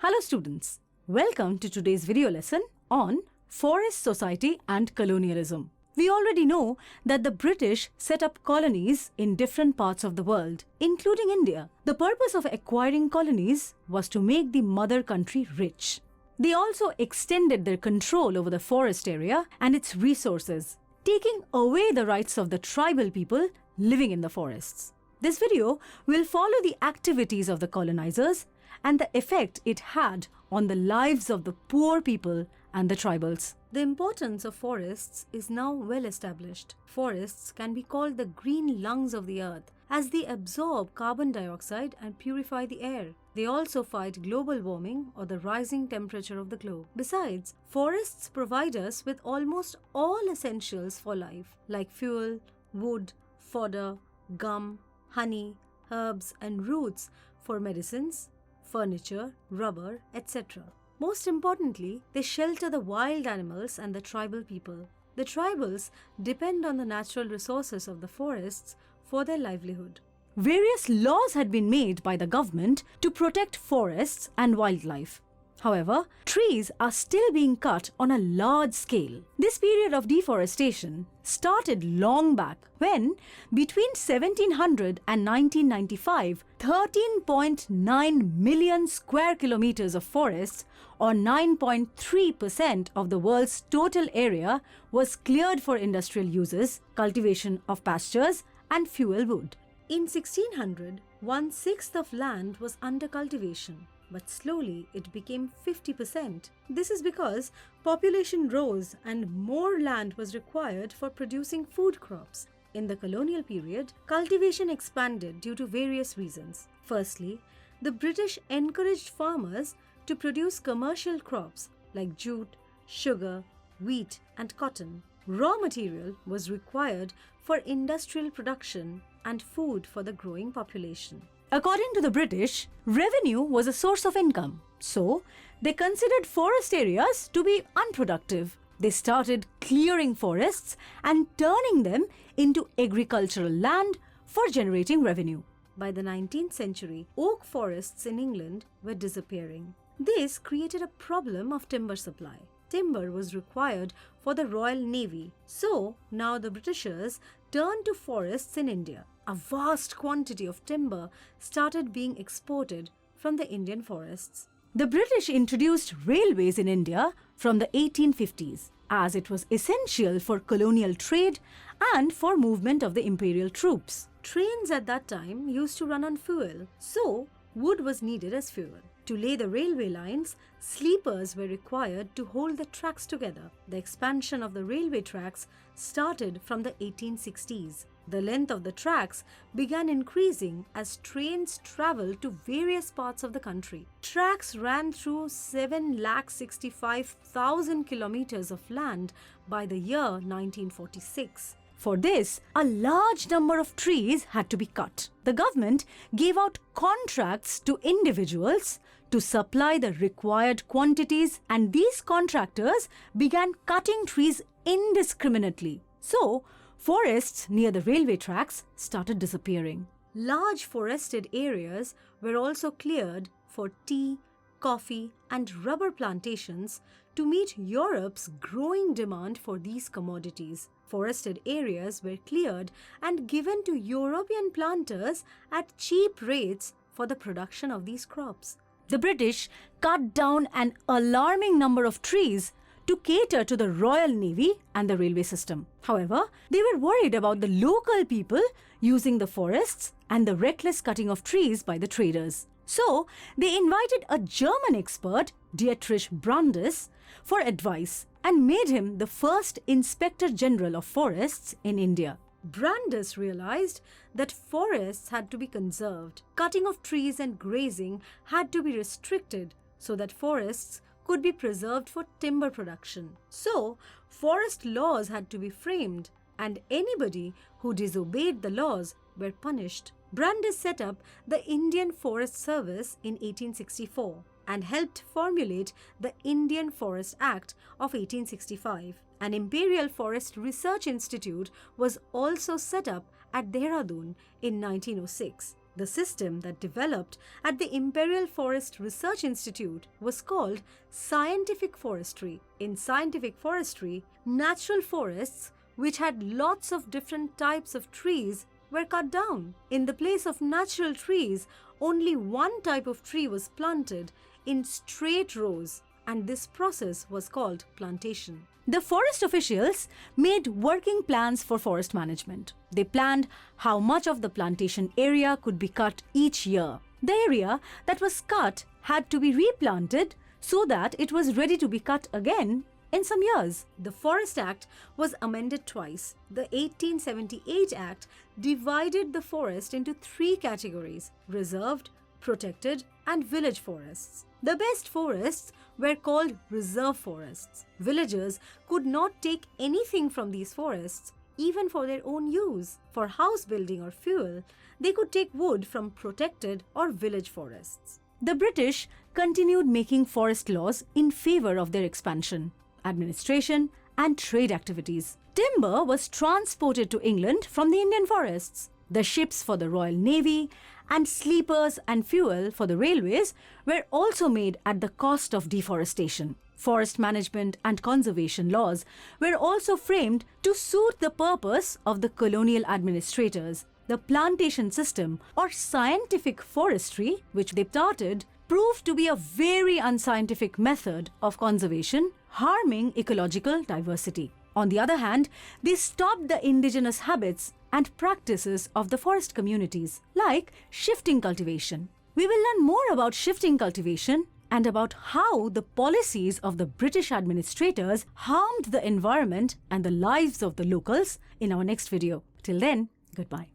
Hello students, welcome to today's video lesson on Forest Society and Colonialism. We already know that the British set up colonies in different parts of the world, including India. The purpose of acquiring colonies was to make the mother country rich. They also extended their control over the forest area and its resources, taking away the rights of the tribal people living in the forests. This video will follow the activities of the colonizers and the effect it had on the lives of the poor people and the tribals. The importance of forests is now well established. Forests can be called the green lungs of the earth as they absorb carbon dioxide and purify the air. They also fight global warming or the rising temperature of the globe. Besides, forests provide us with almost all essentials for life like fuel, wood, fodder, gum, honey, herbs and roots for medicines, furniture, rubber, etc. Most importantly, they shelter the wild animals and the tribal people. The tribals depend on the natural resources of the forests for their livelihood. Various laws had been made by the government to protect forests and wildlife. However, trees are still being cut on a large scale. This period of deforestation started long back when, between 1700 and 1995, 13.9 million square kilometers of forests, or 9.3% of the world's total area, was cleared for industrial uses, cultivation of pastures, and fuel wood. In 1600, 1/6 of land was under cultivation, but slowly it became 50%. This is because population rose and more land was required for producing food crops. In the colonial period, cultivation expanded due to various reasons. Firstly, the British encouraged farmers to produce commercial crops like jute, sugar, wheat, and cotton. Raw material was required for industrial production and food for the growing population. According to the British, revenue was a source of income, so they considered forest areas to be unproductive. They started clearing forests and turning them into agricultural land for generating revenue. By the 19th century, oak forests in England were disappearing. This created a problem of timber supply. Timber was required for the Royal Navy, so now the Britishers turned to forests in India. A vast quantity of timber started being exported from the Indian forests. The British introduced railways in India from the 1850s, as it was essential for colonial trade and for movement of the imperial troops. Trains at that time used to run on fuel, so wood was needed as fuel. To lay the railway lines, sleepers were required to hold the tracks together. The expansion of the railway tracks started from the 1860s. The length of the tracks began increasing as trains traveled to various parts of the country. Tracks ran through 7,65,000 kilometers of land by the year 1946. For this, a large number of trees had to be cut. The government gave out contracts to individuals to supply the required quantities, and these contractors began cutting trees indiscriminately. So, forests near the railway tracks started disappearing. Large forested areas were also cleared for tea, coffee, and rubber plantations to meet Europe's growing demand for these commodities. Forested areas were cleared and given to European planters at cheap rates for the production of these crops. The British cut down an alarming number of trees to cater to the Royal Navy and the railway system. However, they were worried about the local people using the forests and the reckless cutting of trees by the traders. So, they invited a German expert, Dietrich Brandis, for advice and made him the first Inspector General of Forests in India. Brandis realized that forests had to be conserved. Cutting of trees and grazing had to be restricted so that forests could be preserved for timber production. So, forest laws had to be framed, and anybody who disobeyed the laws were punished. Brandis set up the Indian Forest Service in 1864 and helped formulate the Indian Forest Act of 1865. An Imperial Forest Research Institute was also set up at Dehradun in 1906. The system that developed at the Imperial Forest Research Institute was called scientific forestry. In scientific forestry, natural forests, which had lots of different types of trees, were cut down. In the place of natural trees, only one type of tree was planted in straight rows, and this process was called plantation. The forest officials made working plans for forest management. They planned how much of the plantation area could be cut each year. The area that was cut had to be replanted so that it was ready to be cut again in some years. The Forest Act was amended twice. The 1878 Act divided the forest into three categories: reserved, protected, and village forests. The best forests were called reserve forests. Villagers could not take anything from these forests, even for their own use. For house building or fuel, they could take wood from protected or village forests. The British continued making forest laws in favor of their expansion, administration, and trade activities. Timber was transported to England from the Indian forests. The ships for the Royal Navy and sleepers and fuel for the railways were also made at the cost of deforestation. Forest management and conservation laws were also framed to suit the purpose of the colonial administrators. The plantation system or scientific forestry, which they started, proved to be a very unscientific method of conservation, harming ecological diversity. On the other hand, they stopped the indigenous habits and practices of the forest communities, like shifting cultivation. We will learn more about shifting cultivation and about how the policies of the British administrators harmed the environment and the lives of the locals in our next video. Till then, goodbye.